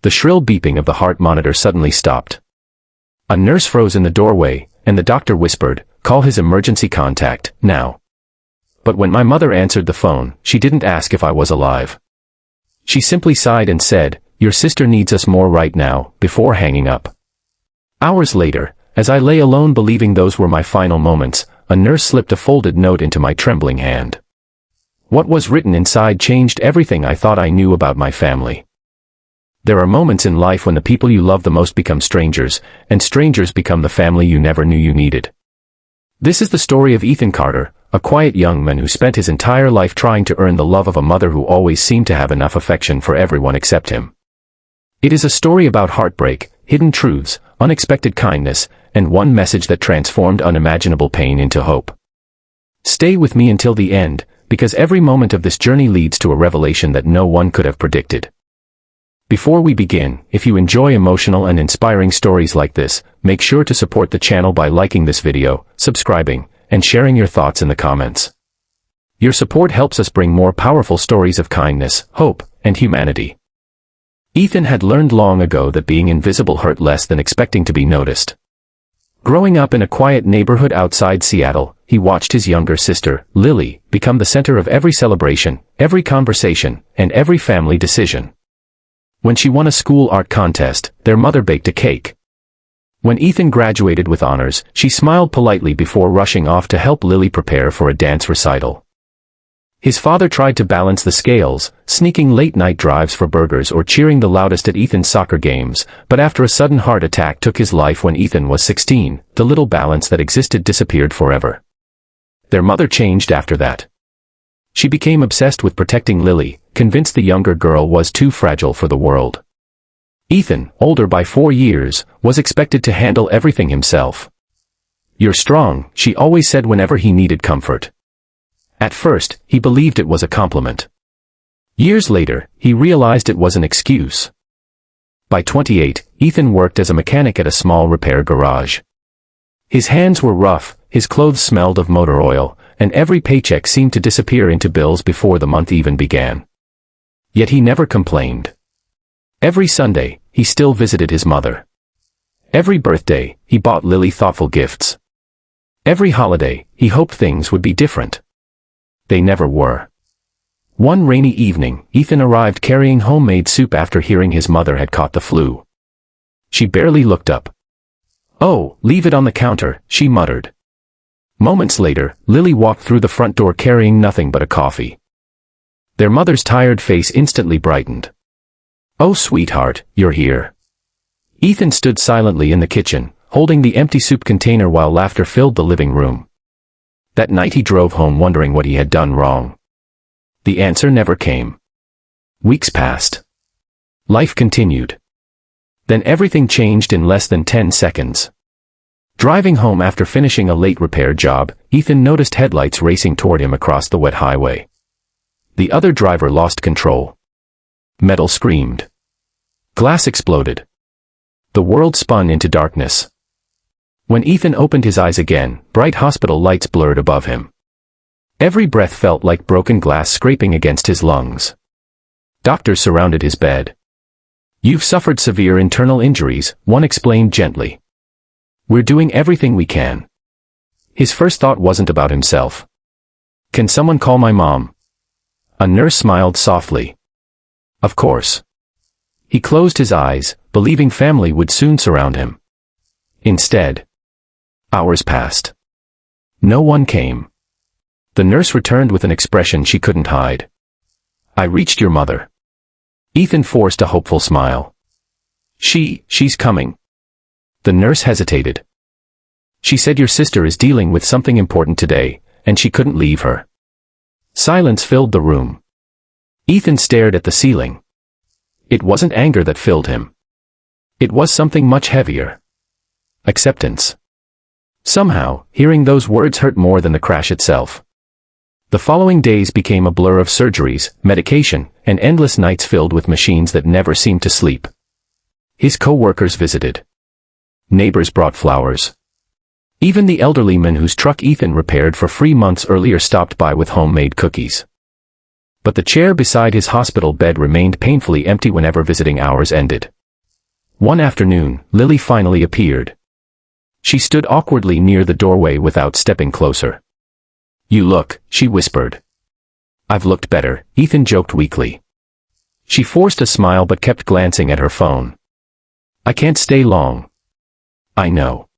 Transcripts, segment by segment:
The shrill beeping of the heart monitor suddenly stopped. A nurse froze in the doorway, and the doctor whispered, "Call his emergency contact, now." But when my mother answered the phone, she didn't ask if I was alive. She simply sighed and said, "Your sister needs us more right now," before hanging up. Hours later, as I lay alone believing those were my final moments, a nurse slipped a folded note into my trembling hand. What was written inside changed everything I thought I knew about my family. There are moments in life when the people you love the most become strangers, and strangers become the family you never knew you needed. This is the story of Ethan Carter, a quiet young man who spent his entire life trying to earn the love of a mother who always seemed to have enough affection for everyone except him. It is a story about heartbreak, hidden truths, unexpected kindness, and one message that transformed unimaginable pain into hope. Stay with me until the end, because every moment of this journey leads to a revelation that no one could have predicted. Before we begin, if you enjoy emotional and inspiring stories like this, make sure to support the channel by liking this video, subscribing, and sharing your thoughts in the comments. Your support helps us bring more powerful stories of kindness, hope, and humanity. Ethan had learned long ago that being invisible hurt less than expecting to be noticed. Growing up in a quiet neighborhood outside Seattle, he watched his younger sister, Lily, become the center of every celebration, every conversation, and every family decision. When she won a school art contest, their mother baked a cake. When Ethan graduated with honors, she smiled politely before rushing off to help Lily prepare for a dance recital. His father tried to balance the scales, sneaking late-night drives for burgers or cheering the loudest at Ethan's soccer games, but after a sudden heart attack took his life when Ethan was 16, the little balance that existed disappeared forever. Their mother changed after that. She became obsessed with protecting Lily, convinced the younger girl was too fragile for the world. Ethan, older by 4 years, was expected to handle everything himself. "You're strong," she always said whenever he needed comfort. At first, he believed it was a compliment. Years later, he realized it was an excuse. By 28, Ethan worked as a mechanic at a small repair garage. His hands were rough, his clothes smelled of motor oil, and every paycheck seemed to disappear into bills before the month even began. Yet he never complained. Every Sunday, he still visited his mother. Every birthday, he bought Lily thoughtful gifts. Every holiday, he hoped things would be different. They never were. One rainy evening, Ethan arrived carrying homemade soup after hearing his mother had caught the flu. She barely looked up. "Oh, leave it on the counter," she muttered. Moments later, Lily walked through the front door carrying nothing but a coffee. Their mother's tired face instantly brightened. "Oh, sweetheart, you're here." Ethan stood silently in the kitchen, holding the empty soup container while laughter filled the living room. That night he drove home wondering what he had done wrong. The answer never came. Weeks passed. Life continued. Then everything changed in less than 10 seconds. Driving home after finishing a late repair job, Ethan noticed headlights racing toward him across the wet highway. The other driver lost control. Metal screamed. Glass exploded. The world spun into darkness. When Ethan opened his eyes again, bright hospital lights blurred above him. Every breath felt like broken glass scraping against his lungs. Doctors surrounded his bed. "You've suffered severe internal injuries," one explained gently. "We're doing everything we can." His first thought wasn't about himself. "Can someone call my mom?" A nurse smiled softly. Of course. He closed his eyes, believing family would soon surround him. Instead, hours passed. No one came. The nurse returned with an expression she couldn't hide. "I reached your mother." Ethan forced a hopeful smile. She's coming." The nurse hesitated. "She said your sister is dealing with something important today, and she couldn't leave her." Silence filled the room. Ethan stared at the ceiling. It wasn't anger that filled him. It was something much heavier. Acceptance. Somehow, hearing those words hurt more than the crash itself. The following days became a blur of surgeries, medication, and endless nights filled with machines that never seemed to sleep. His co-workers visited. Neighbors brought flowers. Even the elderly man whose truck Ethan repaired for free months earlier stopped by with homemade cookies. But the chair beside his hospital bed remained painfully empty whenever visiting hours ended. One afternoon, Lily finally appeared. She stood awkwardly near the doorway without stepping closer. "You look," she whispered. "I've looked better," Ethan joked weakly. She forced a smile but kept glancing at her phone. "I can't stay long." "I know.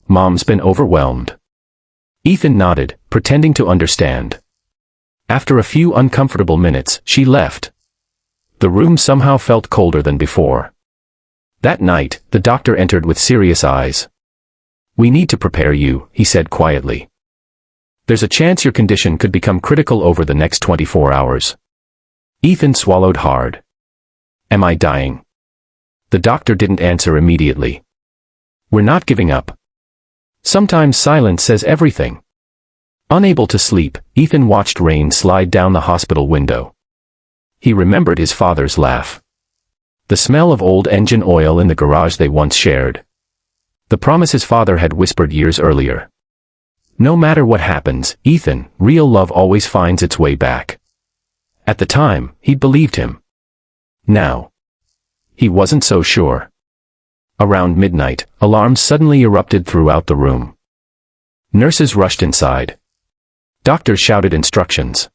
Mom's been overwhelmed." Ethan nodded, pretending to understand. After a few uncomfortable minutes, she left. The room somehow felt colder than before. That night, the doctor entered with serious eyes. "We need to prepare you," he said quietly. "There's a chance your condition could become critical over the next 24 hours. Ethan swallowed hard. "Am I dying?" The doctor didn't answer immediately. "We're not giving up." Sometimes silence says everything. Unable to sleep, Ethan watched rain slide down the hospital window. He remembered his father's laugh. The smell of old engine oil in the garage they once shared. The promise his father had whispered years earlier. No matter what happens, Ethan, real love always finds its way back. At the time, he'd believed him. Now, he wasn't so sure. Around midnight, alarms suddenly erupted throughout the room. Nurses rushed inside. Doctors shouted instructions.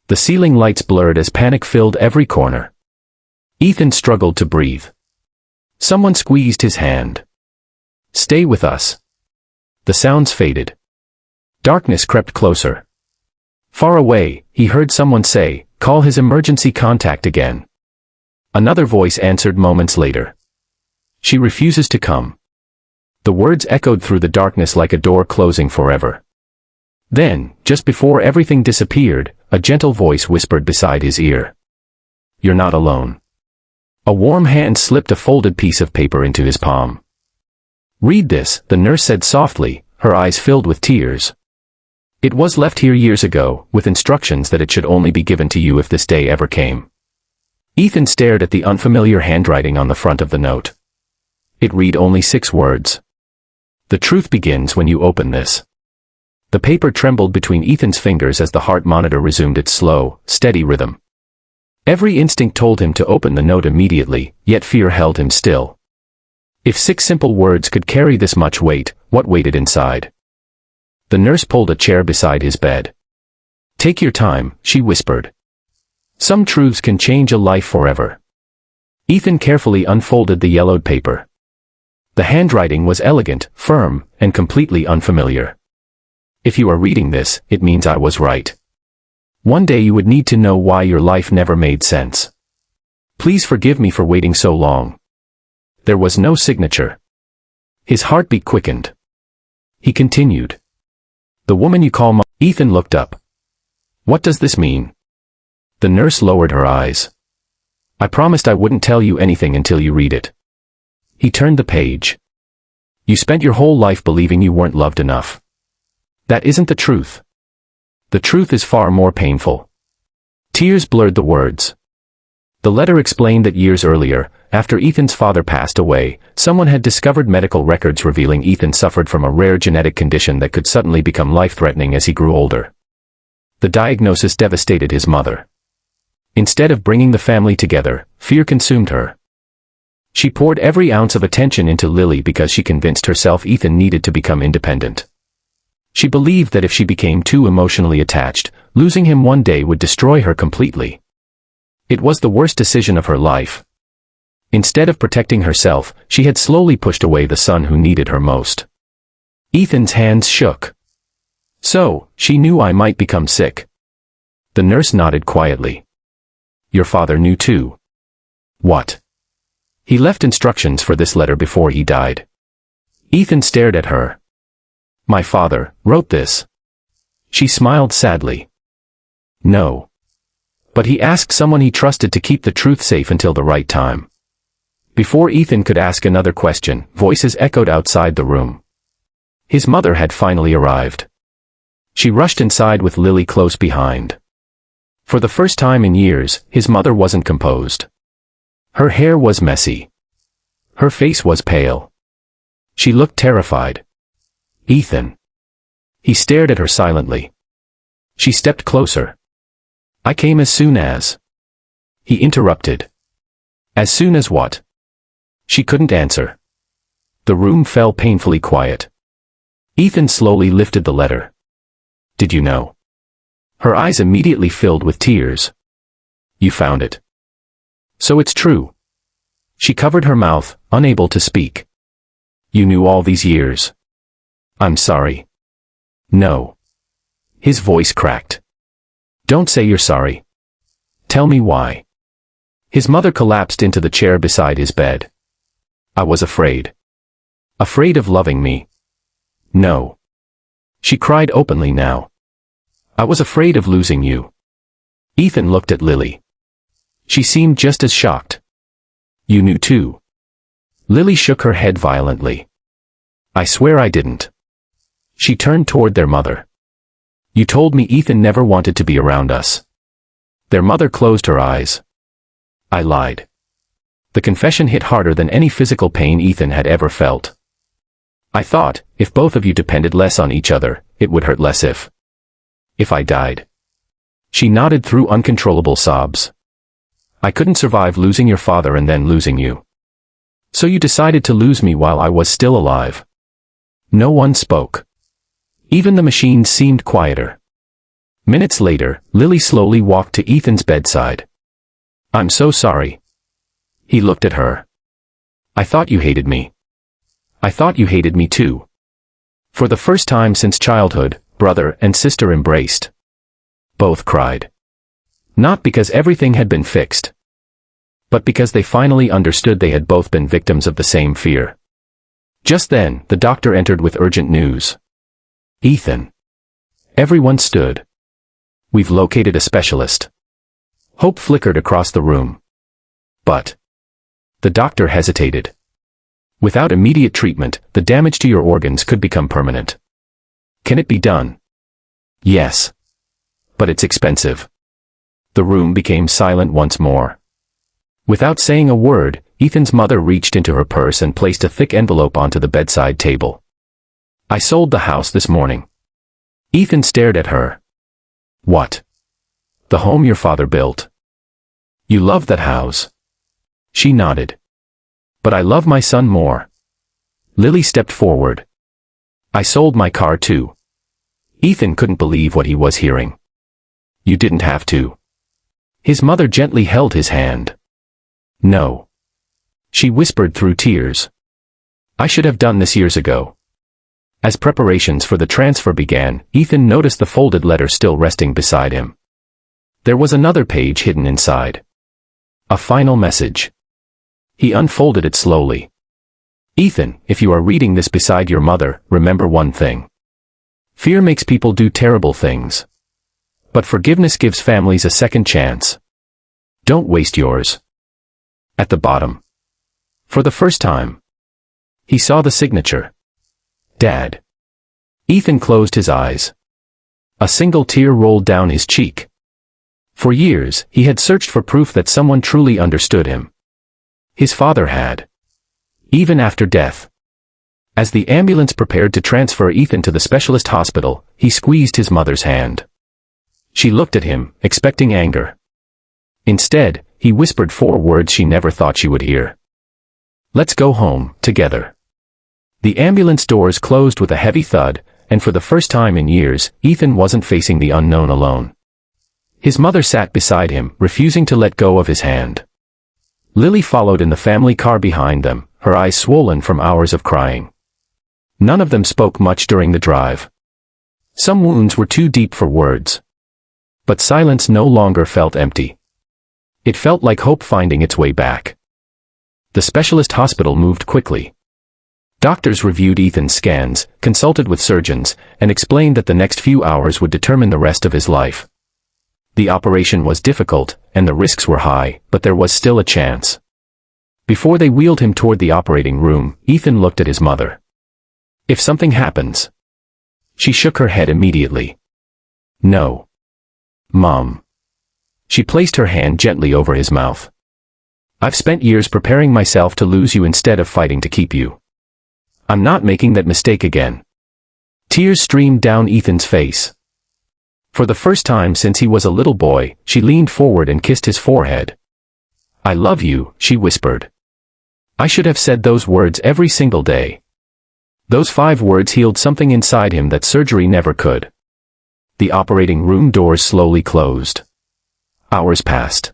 The ceiling lights blurred as panic filled every corner. Ethan struggled to breathe. Someone squeezed his hand. "Stay with us." The sounds faded. Darkness crept closer. Far away, he heard someone say, "Call his emergency contact again." Another voice answered moments later. "She refuses to come." The words echoed through the darkness like a door closing forever. Then, just before everything disappeared, a gentle voice whispered beside his ear. "You're not alone." A warm hand slipped a folded piece of paper into his palm. "Read this," the nurse said softly, her eyes filled with tears. "It was left here years ago, with instructions that it should only be given to you if this day ever came." Ethan stared at the unfamiliar handwriting on the front of the note. It read only 6 words. "The truth begins when you open this." The paper trembled between Ethan's fingers as the heart monitor resumed its slow, steady rhythm. Every instinct told him to open the note immediately, yet fear held him still. If 6 simple words could carry this much weight, what waited inside? The nurse pulled a chair beside his bed. "Take your time," she whispered. "Some truths can change a life forever." Ethan carefully unfolded the yellowed paper. The handwriting was elegant, firm, and completely unfamiliar. "If you are reading this, it means I was right. One day you would need to know why your life never made sense. Please forgive me for waiting so long." There was no signature. His heartbeat quickened. He continued. "The woman you call Mom." Ethan looked up. "What does this mean?" The nurse lowered her eyes. "I promised I wouldn't tell you anything until you read it." He turned the page. "You spent your whole life believing you weren't loved enough. That isn't the truth. The truth is far more painful." Tears blurred the words. The letter explained that years earlier, after Ethan's father passed away, someone had discovered medical records revealing Ethan suffered from a rare genetic condition that could suddenly become life-threatening as he grew older. The diagnosis devastated his mother. Instead of bringing the family together, fear consumed her. She poured every ounce of attention into Lily because she convinced herself Ethan needed to become independent. She believed that if she became too emotionally attached, losing him one day would destroy her completely. It was the worst decision of her life. Instead of protecting herself, she had slowly pushed away the son who needed her most. Ethan's hands shook. "So, she knew I might become sick." The nurse nodded quietly. "Your father knew too." "What?" "He left instructions for this letter before he died." Ethan stared at her. "My father wrote this." She smiled sadly. "No. But he asked someone he trusted to keep the truth safe until the right time." Before Ethan could ask another question, voices echoed outside the room. His mother had finally arrived. She rushed inside with Lily close behind. For the first time in years, his mother wasn't composed. Her hair was messy. Her face was pale. She looked terrified. "Ethan." He stared at her silently. She stepped closer. "I came as soon as." He interrupted. As soon as what? She couldn't answer. The room fell painfully quiet. Ethan slowly lifted the letter. Did you know? Her eyes immediately filled with tears. You found it. So it's true. She covered her mouth, unable to speak. You knew all these years. I'm sorry. No. His voice cracked. Don't say you're sorry. Tell me why. His mother collapsed into the chair beside his bed. I was afraid. Afraid of loving me. No. She cried openly now. I was afraid of losing you. Ethan looked at Lily. She seemed just as shocked. You knew too. Lily shook her head violently. I swear I didn't. She turned toward their mother. You told me Ethan never wanted to be around us. Their mother closed her eyes. I lied. The confession hit harder than any physical pain Ethan had ever felt. I thought, if both of you depended less on each other, it would hurt less if I died. She nodded through uncontrollable sobs. I couldn't survive losing your father and then losing you. So you decided to lose me while I was still alive. No one spoke. Even the machines seemed quieter. Minutes later, Lily slowly walked to Ethan's bedside. I'm so sorry. He looked at her. I thought you hated me. I thought you hated me too. For the first time since childhood, brother and sister embraced. Both cried. Not because everything had been fixed, but because they finally understood they had both been victims of the same fear. Just then, the doctor entered with urgent news. Ethan. Everyone stood. We've located a specialist. Hope flickered across the room. But the doctor hesitated. Without immediate treatment, the damage to your organs could become permanent. Can it be done? Yes. But it's expensive. The room became silent once more. Without saying a word, Ethan's mother reached into her purse and placed a thick envelope onto the bedside table. I sold the house this morning. Ethan stared at her. What? The home your father built? You love that house? She nodded. But I love my son more. Lily stepped forward. I sold my car too. Ethan couldn't believe what he was hearing. You didn't have to. His mother gently held his hand. No. She whispered through tears. I should have done this years ago. As preparations for the transfer began, Ethan noticed the folded letter still resting beside him. There was another page hidden inside. A final message. He unfolded it slowly. Ethan, if you are reading this beside your mother, remember one thing. Fear makes people do terrible things. But forgiveness gives families a second chance. Don't waste yours. At the bottom. For the first time. He saw the signature. Dad. Ethan closed his eyes. A single tear rolled down his cheek. For years, he had searched for proof that someone truly understood him. His father had. Even after death. As the ambulance prepared to transfer Ethan to the specialist hospital, he squeezed his mother's hand. She looked at him, expecting anger. Instead, he whispered 4 words she never thought she would hear. Let's go home, together. The ambulance doors closed with a heavy thud, and for the first time in years, Ethan wasn't facing the unknown alone. His mother sat beside him, refusing to let go of his hand. Lily followed in the family car behind them, her eyes swollen from hours of crying. None of them spoke much during the drive. Some wounds were too deep for words. But silence no longer felt empty. It felt like hope finding its way back. The specialist hospital moved quickly. Doctors reviewed Ethan's scans, consulted with surgeons, and explained that the next few hours would determine the rest of his life. The operation was difficult, and the risks were high, but there was still a chance. Before they wheeled him toward the operating room, Ethan looked at his mother. If something happens. She shook her head immediately. No. Mom. She placed her hand gently over his mouth. I've spent years preparing myself to lose you instead of fighting to keep you. I'm not making that mistake again. Tears streamed down Ethan's face. For the first time since he was a little boy, she leaned forward and kissed his forehead. "I love you," she whispered. I should have said those words every single day. Those 5 words healed something inside him that surgery never could. The operating room doors slowly closed. Hours passed.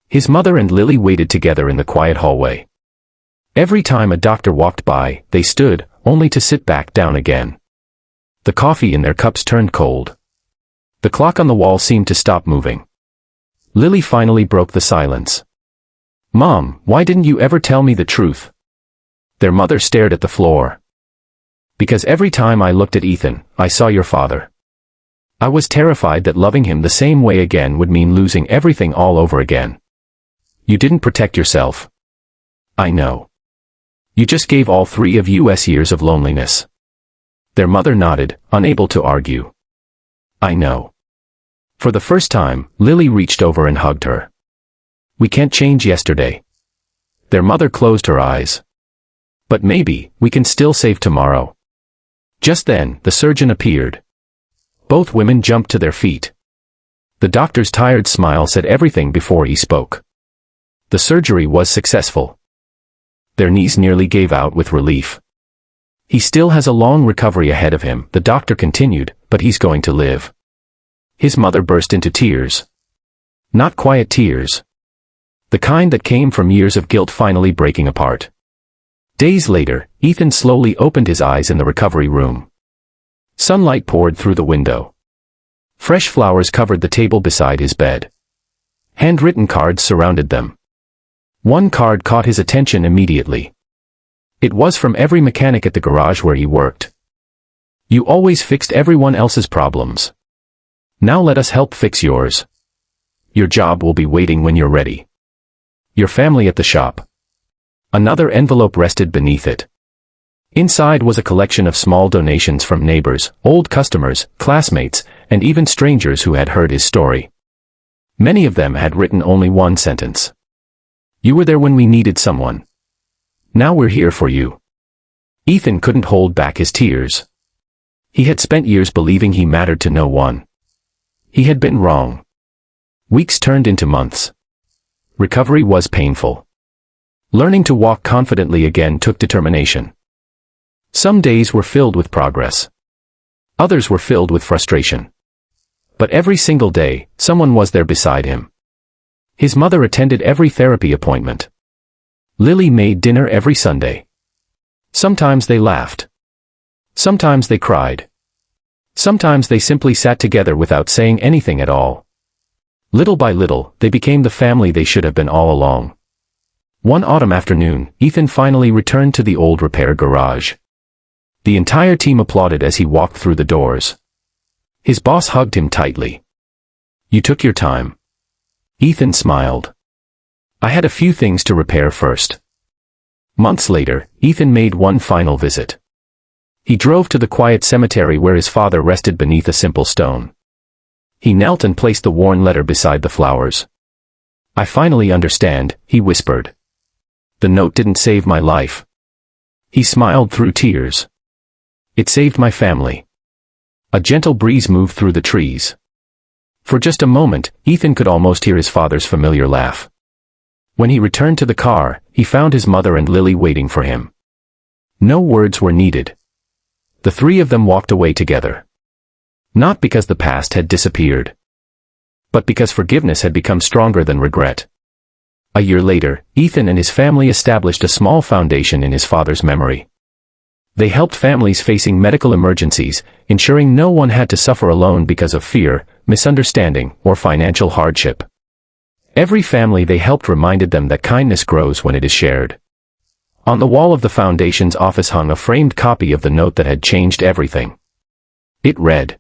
His mother and Lily waited together in the quiet hallway. Every time a doctor walked by, they stood, only to sit back down again. The coffee in their cups turned cold. The clock on the wall seemed to stop moving. Lily finally broke the silence. "Mom, why didn't you ever tell me the truth?" Their mother stared at the floor. "Because every time I looked at Ethan, I saw your father. I was terrified that loving him the same way again would mean losing everything all over again. You didn't protect yourself." "I know. You just gave all 3 of us years of loneliness." Their mother nodded, unable to argue. "I know." For the first time, Lily reached over and hugged her. "We can't change yesterday." Their mother closed her eyes. "But maybe, we can still save tomorrow." Just then, the surgeon appeared. Both women jumped to their feet. The doctor's tired smile said everything before he spoke. The surgery was successful. Their knees nearly gave out with relief. "He still has a long recovery ahead of him," the doctor continued, "but he's going to live." His mother burst into tears. Not quiet tears. The kind that came from years of guilt finally breaking apart. Days later, Ethan slowly opened his eyes in the recovery room. Sunlight poured through the window. Fresh flowers covered the table beside his bed. Handwritten cards surrounded them. One card caught his attention immediately. It was from every mechanic at the garage where he worked. "You always fixed everyone else's problems. Now let us help fix yours. Your job will be waiting when you're ready. Your family at the shop." Another envelope rested beneath it. Inside was a collection of small donations from neighbors, old customers, classmates, and even strangers who had heard his story. Many of them had written only one sentence. "You were there when we needed someone. Now we're here for you." Ethan couldn't hold back his tears. He had spent years believing he mattered to no one. He had been wrong. Weeks turned into months. Recovery was painful. Learning to walk confidently again took determination. Some days were filled with progress. Others were filled with frustration. But every single day, someone was there beside him. His mother attended every therapy appointment. Lily made dinner every Sunday. Sometimes they laughed. Sometimes they cried. Sometimes they simply sat together without saying anything at all. Little by little, they became the family they should have been all along. One autumn afternoon, Ethan finally returned to the old repair garage. The entire team applauded as he walked through the doors. His boss hugged him tightly. "You took your time." Ethan smiled. "I had a few things to repair first." Months later, Ethan made one final visit. He drove to the quiet cemetery where his father rested beneath a simple stone. He knelt and placed the worn letter beside the flowers. "I finally understand," he whispered. "The note didn't save my life." He smiled through tears. "It saved my family." A gentle breeze moved through the trees. For just a moment, Ethan could almost hear his father's familiar laugh. When he returned to the car, he found his mother and Lily waiting for him. No words were needed. The 3 of them walked away together. Not because the past had disappeared, but because forgiveness had become stronger than regret. A year later, Ethan and his family established a small foundation in his father's memory. They helped families facing medical emergencies, ensuring no one had to suffer alone because of fear, misunderstanding, or financial hardship. Every family they helped reminded them that kindness grows when it is shared. On the wall of the foundation's office hung a framed copy of the note that had changed everything. It read,